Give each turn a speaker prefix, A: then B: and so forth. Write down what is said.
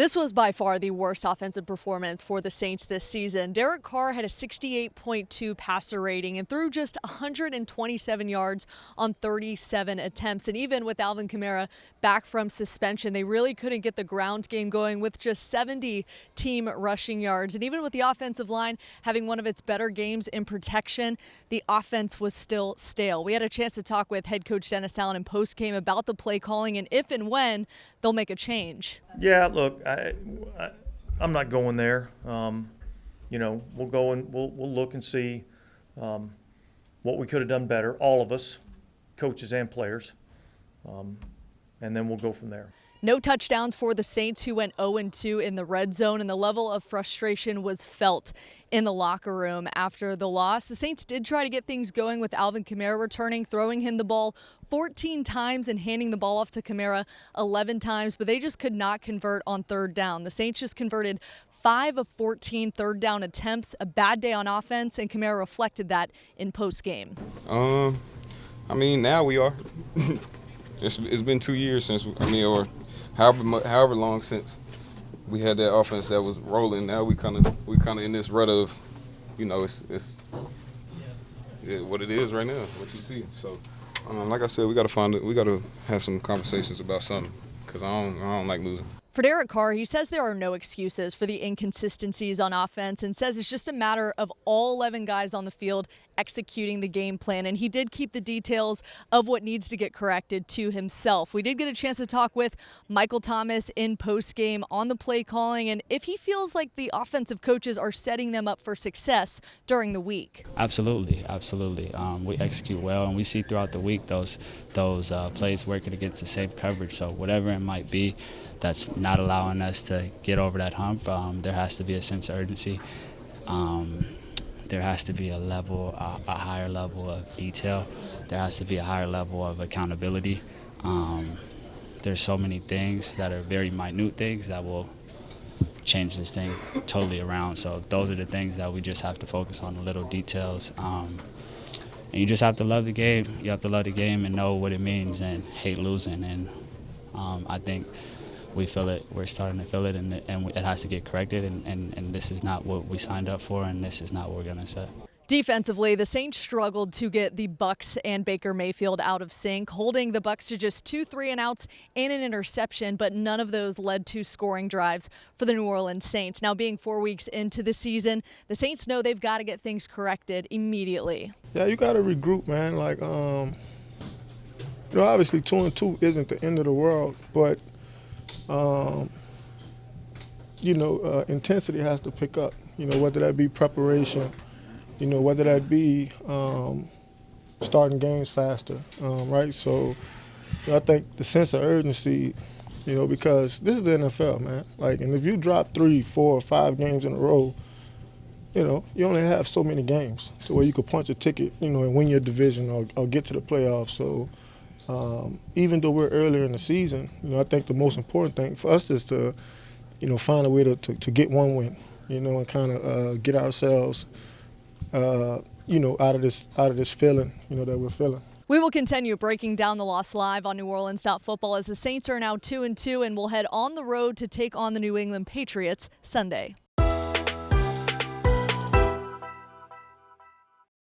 A: This was by far the worst offensive performance for the Saints this season. Carr had a 68.2 passer rating and threw just 127 yards on 37 attempts. And even with Alvin Kamara back from suspension, they really couldn't get the ground game going with just 70 team rushing yards. And even with the offensive line having one of its better games in protection, the offense was still stale. We had a chance to talk with head coach Dennis Allen in postgame about the play calling and if and when they'll make a change.
B: Yeah, look, I'm not going there. We'll go and we'll look and see what we could have done better, all of us, coaches and players, and then we'll go from there.
A: No touchdowns for the Saints, who went 0-2 in the red zone, and the level of frustration was felt in the locker room after the loss. The Saints did try to get things going with Alvin Kamara returning, throwing him the ball 14 times and handing the ball off to Kamara 11 times, but they just could not convert on third down. The Saints just converted 5 of 14 third down attempts, a bad day on offense, and Kamara reflected that in postgame.
C: Now we are. It's been 2 years since, or however long since we had that offense that was rolling. Now we kind of in this rut of, it's what it is right now, what you see. So, like I said, we got to have some conversations about something because I don't like losing.
A: For Carr, he says there are no excuses for the inconsistencies on offense and says it's just a matter of all 11 guys on the field executing the game plan. And he did keep the details of what needs to get corrected to himself. We did get a chance to talk with Michael Thomas in postgame on the play calling and if he feels like the offensive coaches are setting them up for success during the week.
D: Absolutely. We execute well, and we see throughout the week those plays working against the same coverage. So whatever it might be that's not allowing us to get over that hump, there has to be a sense of urgency. There has to be a higher level of detail. There has to be a higher level of accountability. There's so many things that are very minute things that will change this thing totally around. So those are the things that we just have to focus on, the little details. And you just have to love the game. You have to love the game and know what it means and hate losing. And I think we feel it. We're starting to feel it, and it has to get corrected. And this is not what we signed up for, and this is not what we're going to say.
A: Defensively, the Saints struggled to get the Bucs and Baker Mayfield out of sync, holding the Bucs to just 2 3-and-outs and an interception, but none of those led to scoring drives for the New Orleans Saints. Now, being 4 weeks into the season, the Saints know they've got to get things corrected immediately.
E: Yeah, you got to regroup, man. Obviously 2-2 isn't the end of the world, but intensity has to pick up, whether that be preparation, whether that be starting games faster, right? So I think the sense of urgency, because this is the NFL, man. And if you drop 3, 4, 5 games in a row, you only have so many games to where you could punch a ticket, and win your division or get to the playoffs. So even though we're earlier in the season, I think the most important thing for us is to, find a way to get one win, and kind of get ourselves, out of this feeling, that we're feeling.
A: We will continue breaking down the loss live on NewOrleans.Football as the Saints are now 2-2 and will head on the road to take on the New England Patriots Sunday.